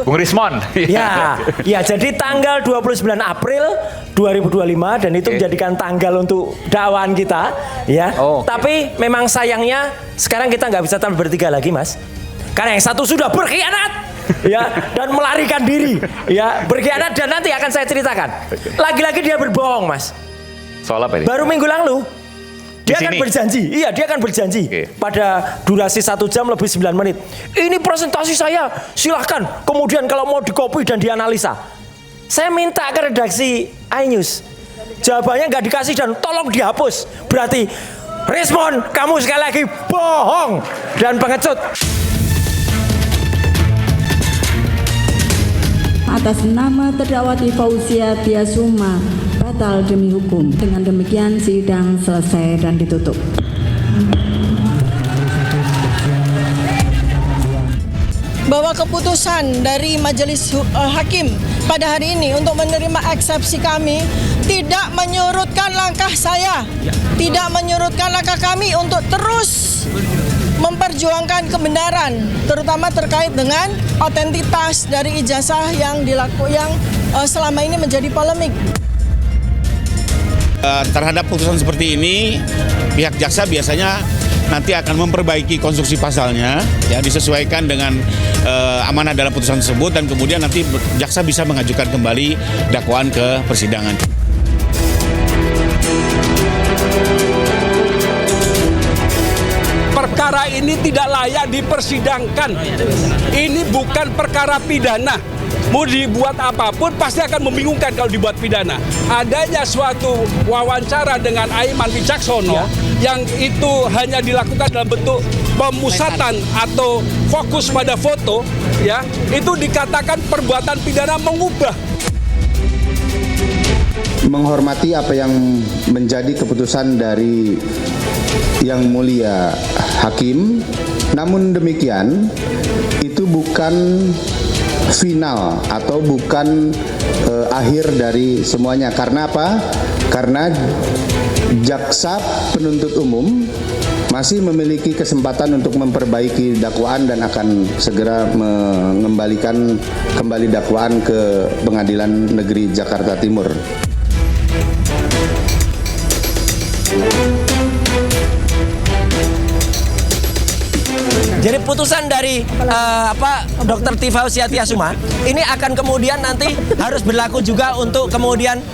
Bung Rismon. Ya, jadi tanggal 29 April 2025 dan itu menjadikan tanggal untuk dakwaan kita, ya. Tapi memang sayangnya sekarang kita nggak bisa tampil bertiga lagi, Mas. Karena yang satu sudah berkhianat, ya, dan melarikan diri, ya, berkhianat dan nanti akan saya ceritakan. Lagi-lagi dia berbohong, Mas. Soal apa ini? Baru minggu lalu dia akan berjanji, dia akan berjanji pada durasi 1 jam lebih 9 menit. Ini presentasi saya, silahkan. Kemudian kalau mau dikopi dan dianalisa. Saya minta ke redaksi iNews. Jawabannya nggak dikasih dan tolong dihapus. Berarti, Rismon, kamu sekali lagi bohong dan pengecut. Atas nama terdakwa Fauzia Tiasuma batal demi hukum. Dengan demikian sidang selesai dan ditutup. Bahwa keputusan dari Majelis Hakim pada hari ini untuk menerima eksepsi kami tidak menyurutkan langkah saya, tidak menyurutkan langkah kami untuk terus memperjuangkan kebenaran, terutama terkait dengan otentitas dari ijazah yang selama ini menjadi polemik. Terhadap putusan seperti ini, pihak jaksa biasanya nanti akan memperbaiki konstruksi pasalnya, ya, disesuaikan dengan amanah dalam putusan tersebut, dan kemudian nanti jaksa bisa mengajukan kembali dakwaan ke persidangan. Perkara ini tidak layak dipersidangkan. Ini bukan perkara pidana. Mau dibuat apapun pasti akan membingungkan kalau dibuat pidana. Adanya suatu wawancara dengan Aiman Wicaksono yang itu hanya dilakukan dalam bentuk pemusatan atau fokus pada foto, ya, itu dikatakan perbuatan pidana mengubah. Menghormati apa yang menjadi keputusan dari Yang Mulia Hakim, namun demikian itu bukan final atau bukan akhir dari semuanya. Karena apa? Karena jaksa penuntut umum masih memiliki kesempatan untuk memperbaiki dakwaan dan akan segera mengembalikan kembali dakwaan ke Pengadilan Negeri Jakarta Timur. Jadi putusan dari Dr. Fauzia Tiasuma ini akan kemudian nanti harus berlaku juga untuk kemudian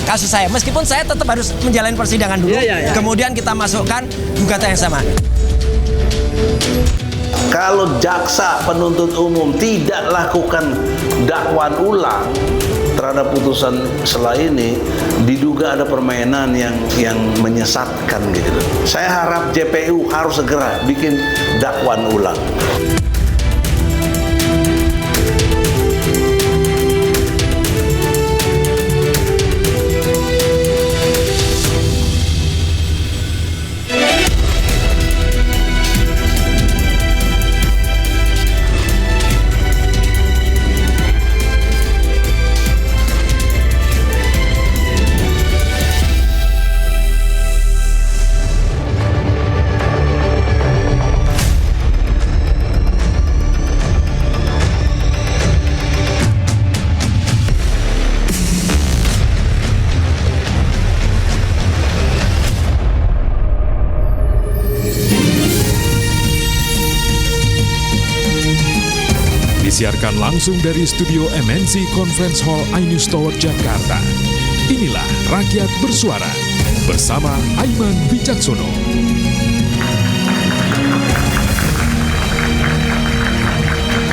kasus saya. Meskipun saya tetap harus menjalani persidangan dulu, kemudian kita masukkan gugatan yang sama. Kalau jaksa penuntut umum tidak lakukan dakwaan ulang terhadap putusan setelah ini, diduga ada permainan yang menyesatkan gitu. Saya harap JPU harus segera bikin dakwaan ulang. Disiarkan langsung dari studio MNC Conference Hall iNews Tower Jakarta. Inilah Rakyat Bersuara bersama Aiman Wicaksono.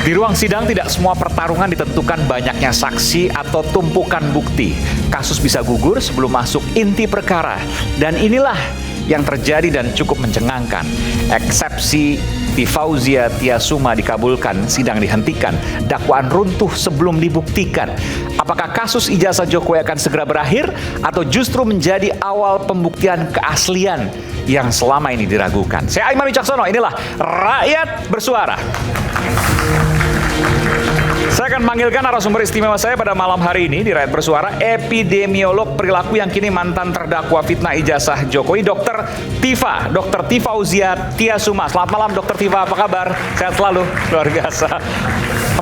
Di ruang sidang tidak semua pertarungan ditentukan banyaknya saksi atau tumpukan bukti. Kasus bisa gugur sebelum masuk inti perkara. Dan inilah yang terjadi dan cukup mencengangkan. Eksepsi Fauzia Tiasuma dikabulkan, sidang dihentikan, dakwaan runtuh sebelum dibuktikan. Apakah kasus ijazah Jokowi akan segera berakhir atau justru menjadi awal pembuktian keaslian yang selama ini diragukan? Saya Aiman Wicaksono, inilah Rakyat Bersuara. Saya akan manggilkan narasumber istimewa saya pada malam hari ini di Rakyat Bersuara, epidemiolog perilaku yang kini mantan terdakwa fitnah ijazah Jokowi, Dr. Fauzia Tiasuma. Selamat malam Dr. Tiva, apa kabar? Sehat selalu, luar biasa.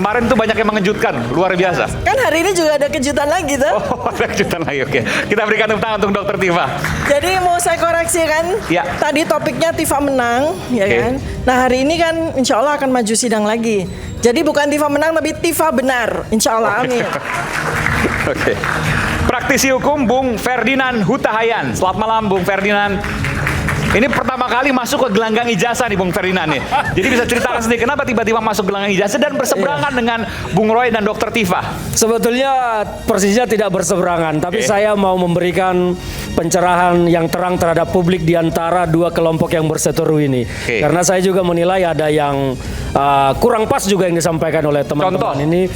Kemarin tuh banyak yang mengejutkan, luar biasa. Kan hari ini juga ada kejutan lagi tuh. Oh, ada kejutan lagi, oke. Kita berikan tepuk tangan untuk Dr. Tifa. Jadi mau saya koreksi kan, Ya. tadi topiknya Tifa menang, ya Oke. kan. Nah hari ini kan insya Allah akan maju sidang lagi. Jadi bukan Tifa menang tapi Tifa benar, insya Allah, amin. Oke. Praktisi hukum Bung Ferdinand Hutahayan. Selamat malam Bung Ferdinand. Ini pertama kali masuk ke gelanggang ijazah nih Bung Ferdinand nih. Jadi bisa ceritakan sendiri kenapa tiba-tiba masuk gelanggang ijazah dan berseberangan dengan Bung Roy dan Dr. Tifa. Sebetulnya persisnya tidak berseberangan, tapi saya mau memberikan pencerahan yang terang terhadap publik di antara dua kelompok yang berseteru ini. Karena saya juga menilai ada yang kurang pas juga yang disampaikan oleh teman-teman ini.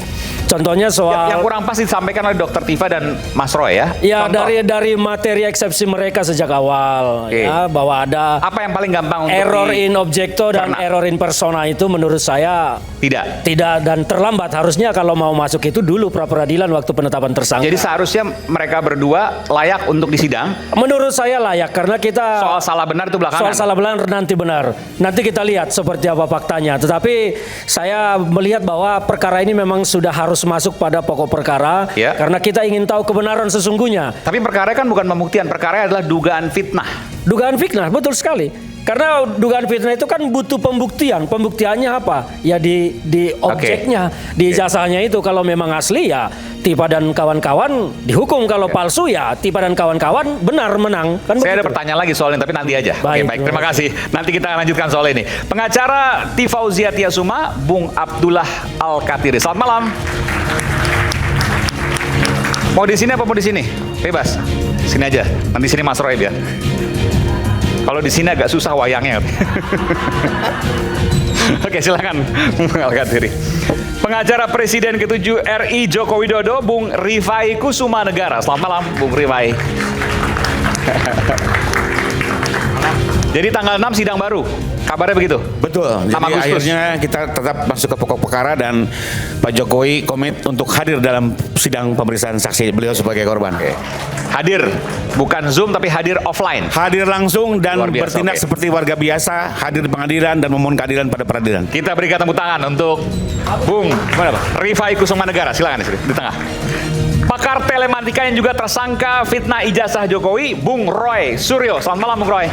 Contohnya soal yang kurang pas disampaikan oleh Dr. Tifa dan Mas Roy ya. Ya, Contoh. dari materi eksepsi mereka sejak awal, ya, bahwa ada apa yang paling gampang untuk error in objecto dan error in persona itu menurut saya tidak dan terlambat. Harusnya kalau mau masuk itu dulu pra peradilan waktu penetapan tersangka. Jadi seharusnya mereka berdua layak untuk disidang. Menurut saya layak karena kita soal salah benar itu belakangan. Soal salah benar nanti benar. Nanti kita lihat seperti apa faktanya. Tetapi saya melihat bahwa perkara ini memang sudah harus masuk pada pokok perkara karena kita ingin tahu kebenaran sesungguhnya. Tapi perkara kan bukan pembuktian, perkara adalah dugaan fitnah. Dugaan fitnah, betul sekali. Karena dugaan fitnah itu kan butuh pembuktian. Pembuktiannya apa? Ya di objeknya, di ijazahnya itu. Kalau memang asli ya Tifa dan kawan-kawan dihukum. Kalau palsu ya Tifa dan kawan-kawan benar menang. Kan Saya ada begitu. pertanyaan lagi soal ini, tapi nanti aja. Baik, Oke, terima kasih. Nanti kita akan lanjutkan soal ini. Pengacara Tifa Tiasuma, Bung Abdullah Al-Katiri. Selamat malam. Mau di sini apa mau di sini? Bebas. Sini aja. Nanti sini Mas Roy ya. Kalau di sini agak susah wayangnya. Oke, silakan Bung Al-Katiri. Pengacara Presiden ke-7 RI Joko Widodo, Bung Rifai Kusuma Negara. Selamat malam, Bung Rifai. Jadi tanggal 6 sidang baru. Kabarnya begitu? Betul. Jadi akhirnya kita tetap masuk ke pokok perkara dan Pak Jokowi komit untuk hadir dalam sidang pemeriksaan saksi beliau sebagai korban. Hadir, bukan Zoom tapi hadir offline. Hadir langsung dan Luar biasa, bertindak seperti warga biasa, hadir di pengadilan dan memohon keadilan pada peradilan. Kita berikan tepuk tangan untuk Bung Rifai Kusuma Negara. Silakan di sini, di tengah. Pakar telematika yang juga tersangka fitnah ijazah Jokowi, Bung Roy Suryo. Selamat malam Bung Roy.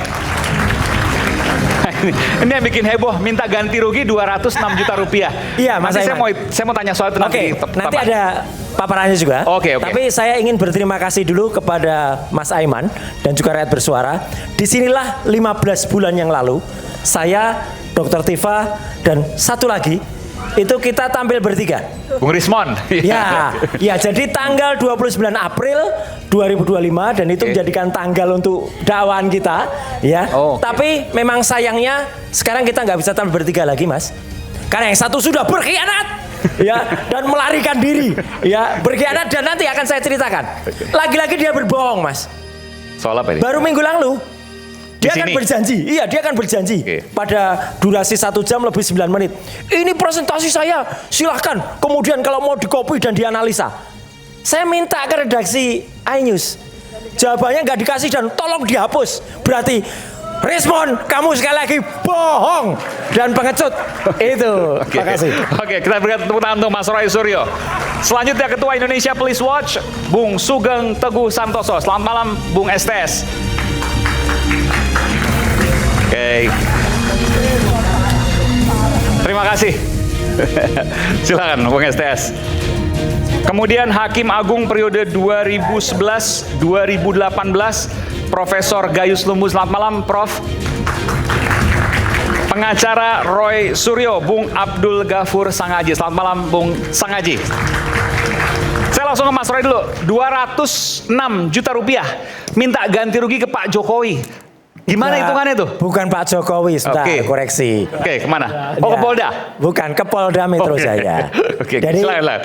Ini yang bikin heboh, minta ganti rugi 206 juta rupiah. Iya, Mas Nanti Aiman. saya mau tanya soal itu nanti. Nanti ada paparannya juga. Oke. Tapi saya ingin berterima kasih dulu kepada Mas Aiman dan juga rakyat bersuara. Disinilah 15 bulan yang lalu saya, Dr. Tifa dan satu lagi itu kita tampil bertiga. Bung Rismon. Ya, jadi tanggal 29 April 2025 dan itu menjadikan tanggal untuk dakwaan kita, ya. Tapi memang sayangnya sekarang kita nggak bisa tampil bertiga lagi, Mas. Karena yang satu sudah berkhianat, ya, dan melarikan diri, ya, berkhianat dan nanti akan saya ceritakan. Lagi-lagi dia berbohong, Mas. Soal apa ini? Baru minggu lalu dia akan berjanji, pada durasi 1 jam lebih 9 menit. Ini presentasi saya, silahkan. Kemudian kalau mau dikopi dan dianalisa. Saya minta ke redaksi iNews. Jawabannya nggak dikasih dan tolong dihapus. Berarti respon kamu sekali lagi bohong dan pengecut. Itu. Terima kasih. Oke, kita berikan tepuk tangan untuk Mas Roy Suryo. Selanjutnya Ketua Indonesia Police Watch, Bung Sugeng Teguh Santoso. Selamat malam, Bung STS. Oke. Terima kasih. Silakan Bung STS. Kemudian Hakim Agung periode 2011-2018 Profesor Gayus Lumbu. Selamat malam, Prof. Pengacara Roy Suryo, Bung Abdul Ghafur Sangaji. Selamat malam, Bung Sangaji. Saya langsung ke Mas Roy dulu. 206 juta rupiah minta ganti rugi ke Pak Jokowi. Gimana hitungannya tuh? Bukan Pak Jokowi, sebentar, koreksi. Oke, kemana? Oh, ke Polda? Bukan, ke Polda Metro Jaya. Oke, jadi silakan.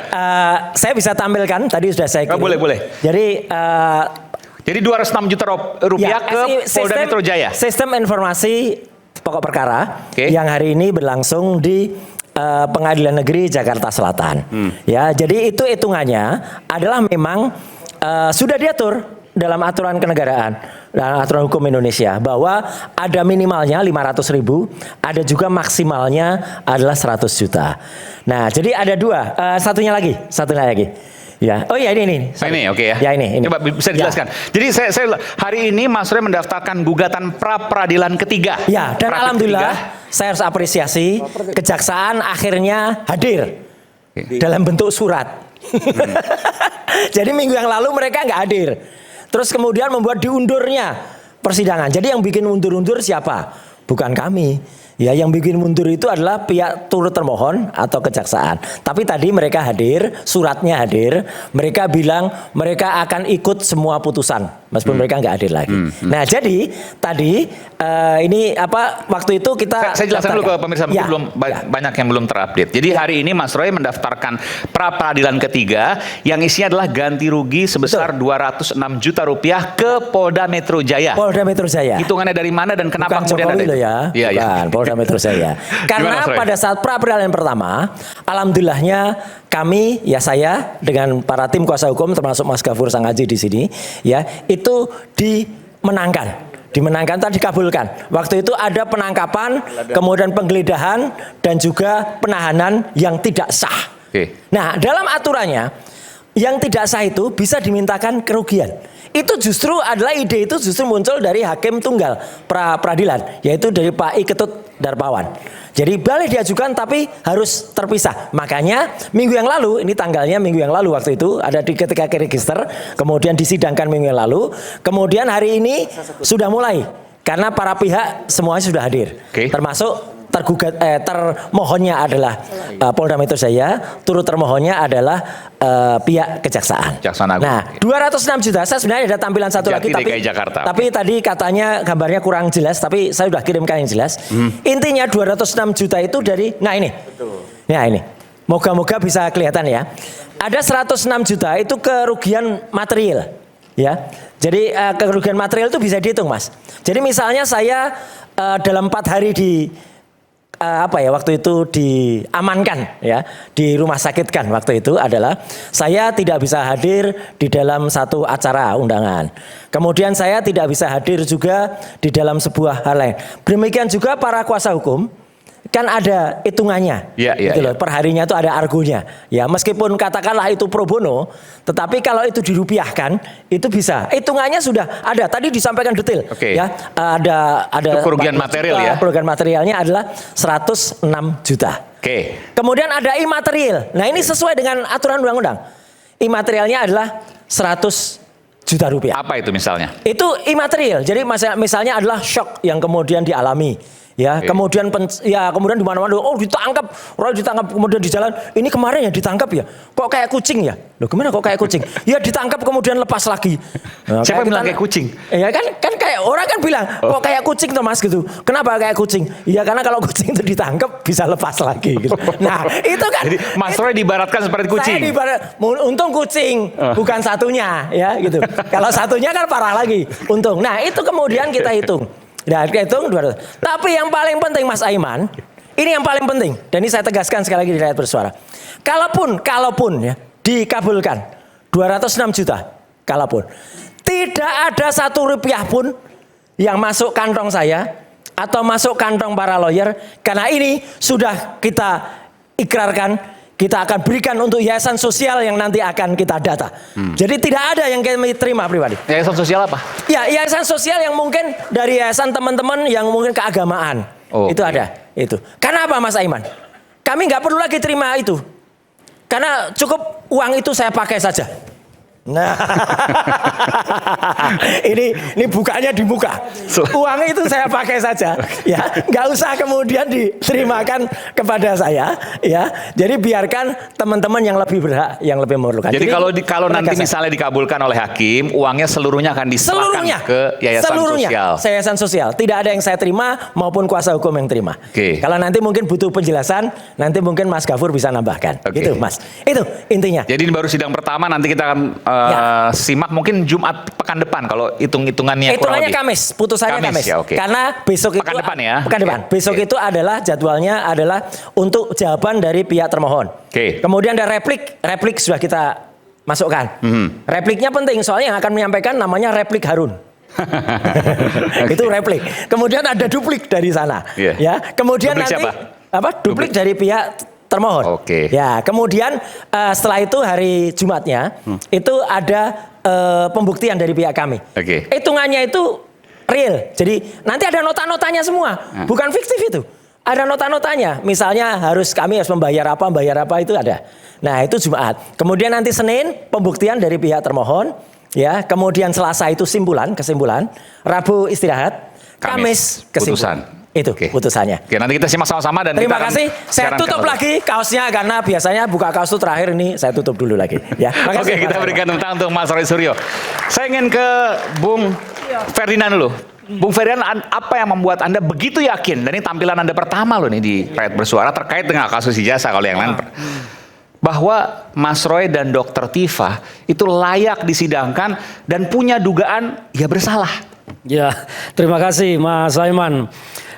saya bisa tampilkan, tadi sudah saya kirim. Boleh. Jadi 206 juta rupiah ke Polda Metro Jaya. Sistem informasi pokok perkara yang hari ini berlangsung di Pengadilan Negeri Jakarta Selatan. Ya, jadi itu hitungannya adalah memang sudah diatur dalam aturan kenegaraan. dan aturan hukum Indonesia bahwa ada minimalnya 500.000, ada juga maksimalnya adalah 100 juta. Nah, jadi ada dua, satunya lagi. Ya, oh iya ini. Ini oke ya. Ya ini. Coba bisa dijelaskan. Ya. Jadi saya hari ini Mas Roy mendaftarkan gugatan pra peradilan ketiga. Ya, dan alhamdulillah saya harus apresiasi kejaksaan akhirnya hadir dalam bentuk surat. Jadi minggu yang lalu mereka nggak hadir. Terus kemudian membuat diundurnya persidangan. Jadi yang bikin undur-undur siapa? Bukan kami. Ya, yang bikin mundur itu adalah pihak turut termohon atau kejaksaan. Tapi tadi mereka hadir, suratnya hadir. Mereka bilang mereka akan ikut semua putusan, meskipun mereka nggak hadir lagi. Nah, jadi tadi ini waktu itu kita saya jelaskan dulu ke pemirsa, mungkin belum banyak yang belum terupdate. Jadi hari ini Mas Roy mendaftarkan pra peradilan ketiga yang isinya adalah ganti rugi sebesar 206 juta rupiah ke Polda Metro Jaya. Polda Metro Jaya. Hitungannya dari mana dan kenapa bukan kemudian Jokowi ada? Ya. Iya. Polda Metro Jaya. Karena pada saat pra peradilan pertama, alhamdulillahnya kami, ya saya dengan para tim kuasa hukum termasuk Mas Gafur Sangaji di sini, ya itu dimenangkan atau dikabulkan. Waktu itu ada penangkapan, kemudian penggeledahan dan juga penahanan yang tidak sah. Nah, dalam aturannya yang tidak sah itu bisa dimintakan kerugian. Itu justru adalah ide itu justru muncul dari hakim tunggal peradilan, yaitu dari Pak I Ketut Darpawan. Jadi boleh diajukan tapi harus terpisah. Makanya minggu yang lalu, ini tanggalnya minggu yang lalu waktu itu ada ketika register, kemudian disidangkan minggu yang lalu, kemudian hari ini sudah mulai karena para pihak semuanya sudah hadir, termasuk termohonnya adalah Polda Metro Jaya, turut termohonnya adalah pihak kejaksaan. Nah, 206 juta, saya sebenarnya ada tampilan satu lagi tapi tadi katanya gambarnya kurang jelas, tapi saya sudah kirimkan yang jelas. Intinya 206 juta itu dari, nah ini. Moga-moga bisa kelihatan ya. Ada 106 juta itu kerugian material, ya. Jadi kerugian material itu bisa dihitung, Mas. Jadi misalnya saya dalam 4 hari waktu itu diamankan ya, di rumah sakit kan waktu itu adalah saya tidak bisa hadir di dalam satu acara undangan. Kemudian saya tidak bisa hadir juga di dalam sebuah hal lain. Demikian juga para kuasa hukum kan ada hitungannya, gitu loh. Per harinya itu ada argonya. Ya, meskipun katakanlah itu pro bono, tetapi kalau itu dirupiahkan, itu bisa. Hitungannya sudah ada. Tadi disampaikan detail. Ya, ada kerugian material ya. Kerugian materialnya adalah 106 juta. Kemudian ada imaterial. Nah, ini sesuai dengan aturan undang-undang. Imaterialnya adalah 100 juta rupiah. Apa itu misalnya? Itu imaterial. Jadi misalnya adalah shock yang kemudian dialami. Ya, kemudian kemudian di mana-mana ditangkap, Roy ditangkap, kemudian di jalan, ini kemarin ya ditangkap ya. Kok kayak kucing ya? Loh, gimana kok kayak kucing? Ya ditangkap kemudian lepas lagi. Nah, siapa yang bilang kayak kucing? Ya kan kayak orang kan bilang, kok kayak kucing tuh Mas gitu. Kenapa kayak kucing? Ya karena kalau kucing itu ditangkap bisa lepas lagi gitu. Nah, itu kan. Jadi Mas Roy diibaratkan seperti kucing. Untung kucing, bukan satunya ya gitu. Kalau satunya kan parah lagi. Untung. Nah, itu kemudian kita hitung. Nah, hitung 200. Tapi yang paling penting Mas Aiman, ini yang paling penting. Dan ini saya tegaskan sekali lagi di Rakyat Bersuara. Kalaupun ya dikabulkan 206 juta, kalaupun tidak ada 1 rupiah pun yang masuk kantong saya atau masuk kantong para lawyer, karena ini sudah kita ikrarkan. Kita akan berikan untuk yayasan sosial yang nanti akan kita data. Jadi tidak ada yang kami terima pribadi. Yayasan sosial apa? Ya, yayasan sosial yang mungkin dari yayasan teman-teman yang mungkin keagamaan. Itu ada. Itu. Karena apa Mas Aiman? Kami nggak perlu lagi terima itu. Karena cukup uang itu saya pakai saja. Nah, ini bukanya di muka. Uang itu saya pakai saja, ya, nggak usah kemudian diterimakan kepada saya, ya. Jadi biarkan teman-teman yang lebih berhak, yang lebih memerlukan. Jadi kalau nanti misalnya dikabulkan oleh hakim, uangnya seluruhnya akan diserahkan ke yayasan sosial. Yayasan sosial. Tidak ada yang saya terima maupun kuasa hukum yang terima. Kalau nanti mungkin butuh penjelasan, nanti mungkin Mas Gafur bisa nambahkan. Gitu, Mas. Itu intinya. Jadi ini baru sidang pertama, nanti kita akan simak mungkin Jumat pekan depan kalau hitungannya Kamis, putusannya Kamis. Ya, karena besok pekan itu depan ya. Pekan depan. Besok itu adalah jadwalnya adalah untuk jawaban dari pihak termohon. Kemudian ada replik sudah kita masukkan. Repliknya penting soalnya yang akan menyampaikan namanya replik Harun. Itu replik. Kemudian ada duplik dari sana. Ya. Kemudian Duplik nanti siapa? Duplik dari pihak termohon. Oke. Ya, kemudian setelah itu hari Jumatnya itu ada pembuktian dari pihak kami. Oke. Hitungannya itu real. Jadi nanti ada nota-notanya semua. Bukan fiktif itu. Ada nota-notanya. Misalnya kami harus membayar apa itu ada. Nah, itu Jumat. Kemudian nanti Senin pembuktian dari pihak termohon. Ya, kemudian Selasa itu kesimpulan. Rabu istirahat. Kamis kesimpulan. Putusan. Itu putusannya. Oke, nanti kita simak sama-sama dan Terima kita kasih. Saya tutup lagi kaosnya karena biasanya buka kaos itu terakhir, ini saya tutup dulu lagi. Ya. Oke, kita berikan tepuk tangan untuk Mas Roy Suryo. Saya ingin ke Bung Ferdinand dulu. Bung Ferdinand, apa yang membuat Anda begitu yakin? Dan ini tampilan Anda pertama loh nih di Rakyat Bersuara terkait dengan kasus ijazah, kalau yang lain bahwa Mas Roy dan Dr. Tifa itu layak disidangkan dan punya dugaan bersalah. Ya, terima kasih Mas Aiman.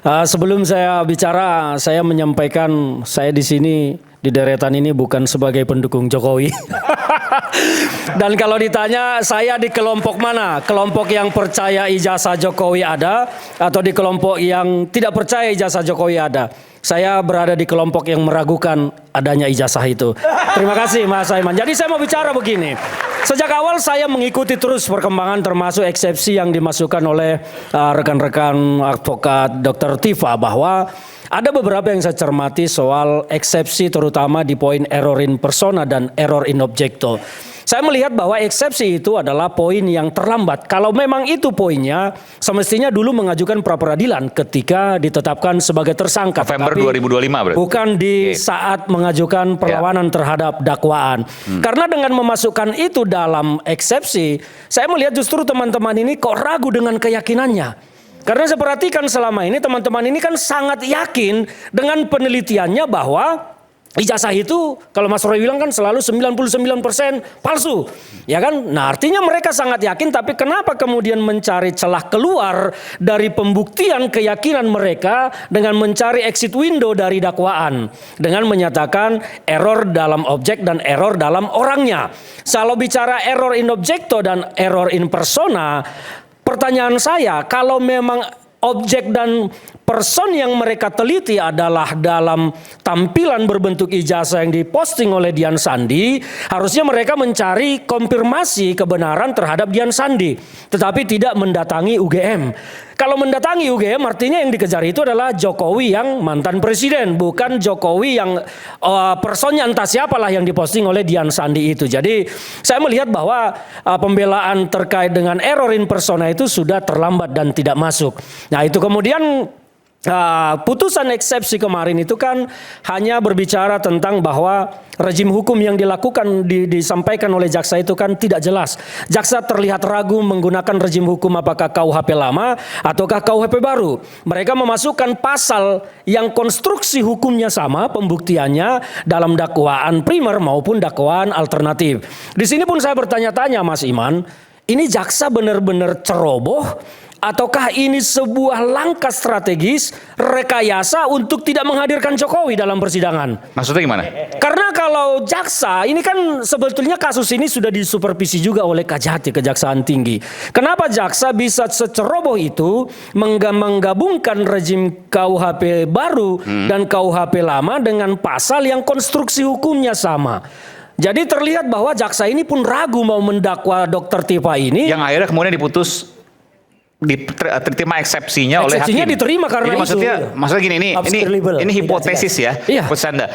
Sebelum saya bicara, saya menyampaikan saya di sini di deretan ini bukan sebagai pendukung Jokowi. Dan kalau ditanya saya di kelompok mana? Kelompok yang percaya ijazah Jokowi ada atau di kelompok yang tidak percaya ijazah Jokowi ada? Saya berada di kelompok yang meragukan adanya ijazah itu. Terima kasih Mas Aiman. Jadi saya mau bicara begini. Sejak awal saya mengikuti terus perkembangan termasuk eksepsi yang dimasukkan oleh rekan-rekan advokat Dr. Tifa bahwa ada beberapa yang saya cermati soal eksepsi terutama di poin error in persona dan error in objecto. Saya melihat bahwa eksepsi itu adalah poin yang terlambat. Kalau memang itu poinnya, semestinya dulu mengajukan pra-peradilan ketika ditetapkan sebagai tersangka. November 2025 berarti. Bukan di saat mengajukan perlawanan terhadap dakwaan. Karena dengan memasukkan itu dalam eksepsi, saya melihat justru teman-teman ini kok ragu dengan keyakinannya. Karena saya perhatikan selama ini teman-teman ini kan sangat yakin dengan penelitiannya bahwa ijazah itu kalau Mas Roy bilang kan selalu 99% palsu. Ya kan? Nah, artinya mereka sangat yakin, tapi kenapa kemudian mencari celah keluar dari pembuktian keyakinan mereka dengan mencari exit window dari dakwaan dengan menyatakan error dalam objek dan error dalam orangnya. Kalau bicara error in objecto dan error in persona, pertanyaan saya, kalau memang objek dan person yang mereka teliti adalah dalam tampilan berbentuk ijazah yang diposting oleh Dian Sandi, harusnya mereka mencari konfirmasi kebenaran terhadap Dian Sandi, tetapi tidak mendatangi UGM. Kalau mendatangi UGM artinya yang dikejar itu adalah Jokowi yang mantan presiden, bukan Jokowi yang personnya entah siapalah yang diposting oleh Dian Sandi itu. Jadi saya melihat bahwa pembelaan terkait dengan error in persona itu sudah terlambat dan tidak masuk. Nah, itu kemudian putusan eksepsi kemarin itu kan hanya berbicara tentang bahwa rejim hukum yang dilakukan disampaikan oleh jaksa itu kan tidak jelas. Jaksa terlihat ragu menggunakan rejim hukum apakah KUHP lama ataukah KUHP baru. Mereka memasukkan pasal yang konstruksi hukumnya sama, pembuktiannya dalam dakwaan primer maupun dakwaan alternatif. Di sini pun saya bertanya-tanya Mas Iman, ini jaksa benar-benar ceroboh ataukah ini sebuah langkah strategis rekayasa untuk tidak menghadirkan Jokowi dalam persidangan? Maksudnya gimana? Karena kalau jaksa, ini kan sebetulnya kasus ini sudah disupervisi juga oleh Kajati, Kejaksaan Tinggi. Kenapa jaksa bisa seceroboh itu menggabungkan rejim KUHP baru dan KUHP lama dengan pasal yang konstruksi hukumnya sama? Jadi terlihat bahwa jaksa ini pun ragu mau mendakwa Dr. Tifa ini. Yang akhirnya kemudian diputus diterima eksepsinya oleh hakim. Eksepsinya diterima karena jadi maksudnya gini, ini hipotesis ya. Iya. Anda.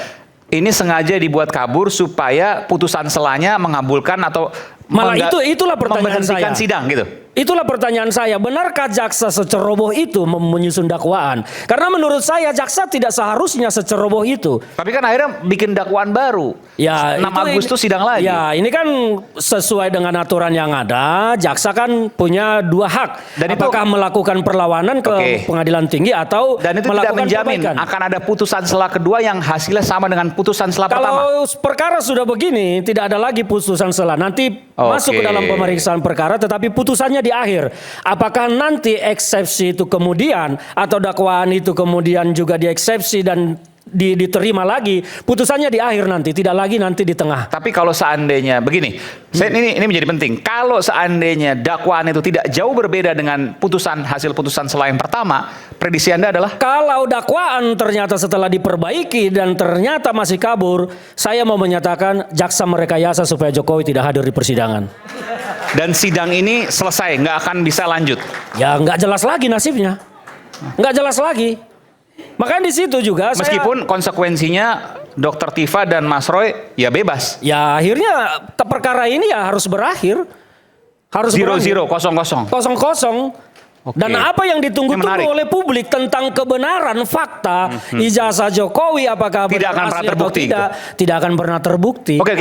Ini sengaja dibuat kabur supaya putusan selanya mengabulkan atau malah itulah pertanyaan saya. Sidang gitu. Itulah pertanyaan saya, benarkah jaksa seceroboh itu menyusun dakwaan? Karena menurut saya jaksa tidak seharusnya seceroboh itu. Tapi kan akhirnya bikin dakwaan baru. Ya, 6 Agustus sidang lagi. Ya, ini kan sesuai dengan aturan yang ada, jaksa kan punya 2 hak. Dan apakah melakukan perlawanan ke pengadilan tinggi atau dan itu melakukan tidak menjamin perbaikan. Akan ada putusan selah kedua yang hasilnya sama dengan putusan selah pertama. Kalau perkara sudah begini, tidak ada lagi putusan selah. Nanti masuk ke dalam pemeriksaan perkara, tetapi putusannya di akhir. Apakah nanti eksepsi itu kemudian atau dakwaan itu kemudian juga dieksepsi dan diterima lagi, putusannya di akhir nanti, tidak lagi nanti di tengah. Tapi kalau seandainya begini, ini menjadi penting. Kalau seandainya dakwaan itu tidak jauh berbeda dengan hasil putusan selain pertama, prediksi Anda adalah? Kalau dakwaan ternyata setelah diperbaiki dan ternyata masih kabur, saya mau menyatakan jaksa merekayasa supaya Jokowi tidak hadir di persidangan. Dan sidang ini selesai, nggak akan bisa lanjut. Ya nggak jelas lagi nasibnya, nggak jelas lagi. Makanya di situ juga meskipun konsekuensinya Dr. Tifa dan Mas Roy ya bebas. Ya akhirnya perkara ini ya harus berakhir. Harus 0-0, 0-0. Dan apa yang ditunggu-tunggu oleh publik tentang kebenaran fakta ijazah Jokowi apakah tidak akan pernah terbukti, tidak akan pernah terbukti. Oke,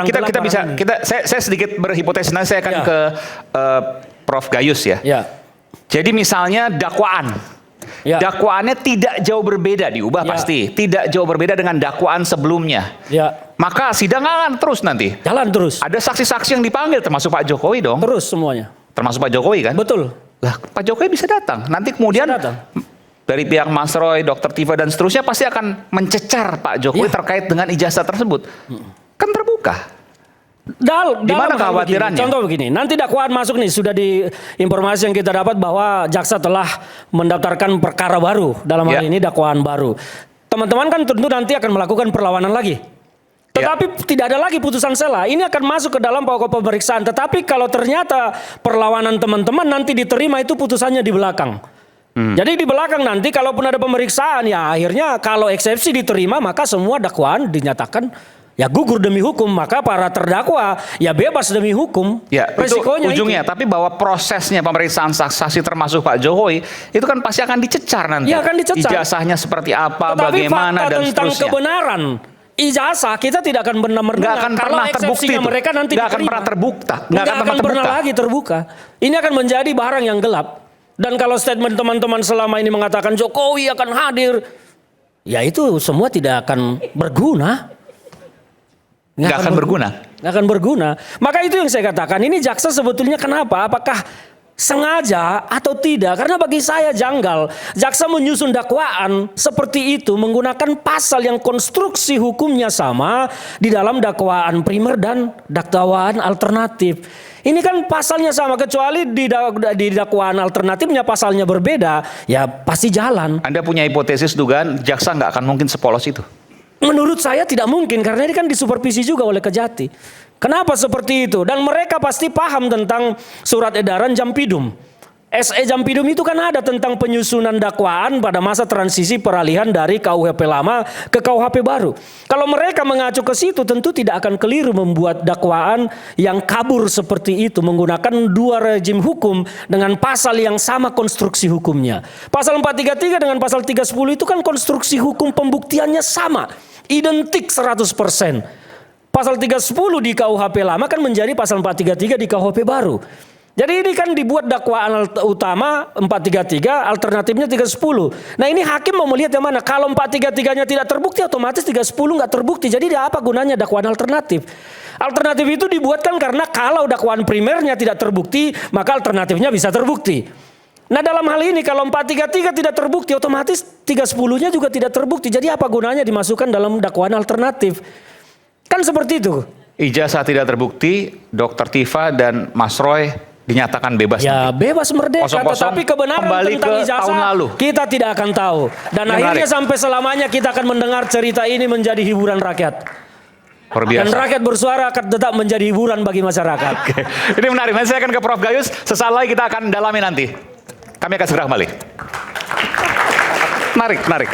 kita bisa saya sedikit berhipotesis, nanti saya akan ke Prof Gayus ya. Jadi misalnya dakwaan. Dakwaannya tidak jauh berbeda, diubah pasti. Tidak jauh berbeda dengan dakwaan sebelumnya. Maka sidang akan terus nanti. Jalan terus. Ada saksi-saksi yang dipanggil termasuk Pak Jokowi dong. Terus semuanya. Termasuk Pak Jokowi kan? Betul. Lah, Pak Jokowi bisa datang. Nanti kemudian dari pihak Mas Roy, Dr. Tifa dan seterusnya pasti akan mencecar Pak Jokowi terkait dengan ijazah tersebut. Kan terbuka. Gimana kekhawatirannya? Contoh begini, nanti dakwaan masuk nih, sudah di informasi yang kita dapat bahwa jaksa telah mendaftarkan perkara baru, dalam hal ini dakwaan baru. Teman-teman kan tentu nanti akan melakukan perlawanan lagi. Tetapi tidak ada lagi putusan sela, ini akan masuk ke dalam pokok pemeriksaan. Tetapi kalau ternyata perlawanan teman-teman nanti diterima, itu putusannya di belakang. Jadi di belakang nanti kalaupun ada pemeriksaan, ya akhirnya kalau eksepsi diterima, maka semua dakwaan dinyatakan ya gugur demi hukum, maka para terdakwa ya bebas demi hukum. Ya, resikonya itu ujungnya. Tapi bahwa prosesnya pemeriksaan saksi termasuk Pak Jokowi itu kan pasti akan dicecar nanti. Ya, akan dicecar. Ijazahnya seperti apa, tetapi bagaimana dan seterusnya. tentang kebenaran ijazah kita tidak akan benar-benar nggak akan pernah terbukti. Mereka nanti nggak akan pernah terbuka. Nggak akan pernah lagi terbuka. Ini akan menjadi barang yang gelap. Dan kalau statement teman-teman selama ini mengatakan Jokowi akan hadir, ya itu semua tidak akan berguna. Nggak akan berguna. Nggak akan berguna. Maka itu yang saya katakan, ini jaksa sebetulnya kenapa? Apakah sengaja atau tidak? Karena bagi saya janggal. Jaksa menyusun dakwaan seperti itu menggunakan pasal yang konstruksi hukumnya sama di dalam dakwaan primer dan dakwaan alternatif. Ini kan pasalnya sama, kecuali di dakwaan alternatifnya pasalnya berbeda, ya pasti jalan. Anda punya hipotesis dugaan jaksa nggak akan mungkin sepolos itu? Menurut saya tidak mungkin, karena ini kan disupervisi juga oleh Kejati. Kenapa seperti itu? Dan mereka pasti paham tentang surat edaran Jampidum. SE Jampidum itu kan ada tentang penyusunan dakwaan pada masa transisi peralihan dari KUHP lama ke KUHP baru. Kalau mereka mengacu ke situ, tentu tidak akan keliru membuat dakwaan yang kabur seperti itu, menggunakan dua rejim hukum dengan pasal yang sama konstruksi hukumnya. Pasal 433 dengan pasal 310 itu kan konstruksi hukum pembuktiannya sama, identik 100%. Pasal 310 di KUHP lama kan menjadi pasal 433 di KUHP baru. Jadi ini kan dibuat dakwaan utama 433, alternatifnya 310. Nah ini hakim mau melihat yang mana? Kalau 433-nya tidak terbukti, otomatis 310 nggak terbukti. Jadi apa gunanya dakwaan alternatif? Alternatif itu dibuatkan karena kalau dakwaan primernya tidak terbukti, maka alternatifnya bisa terbukti. Nah dalam hal ini kalau 433 tidak terbukti, otomatis 310-nya juga tidak terbukti. Jadi apa gunanya dimasukkan dalam dakwaan alternatif? Kan seperti itu. Ijazah tidak terbukti, Dr. Tifa dan Mas Roy dinyatakan bebas. Ya nanti. Bebas merdeka, tetapi kebenaran tentang ijazah tahun lalu kita tidak akan tahu. Dan akhirnya sampai selamanya kita akan mendengar cerita ini menjadi hiburan rakyat. Dan rakyat bersuara akan tetap menjadi hiburan bagi masyarakat. Oke. Ini menarik. Nanti saya akan ke Prof Gayus. Sesaat lagi kita akan dalami nanti. Kami akan segera kembali. Menarik.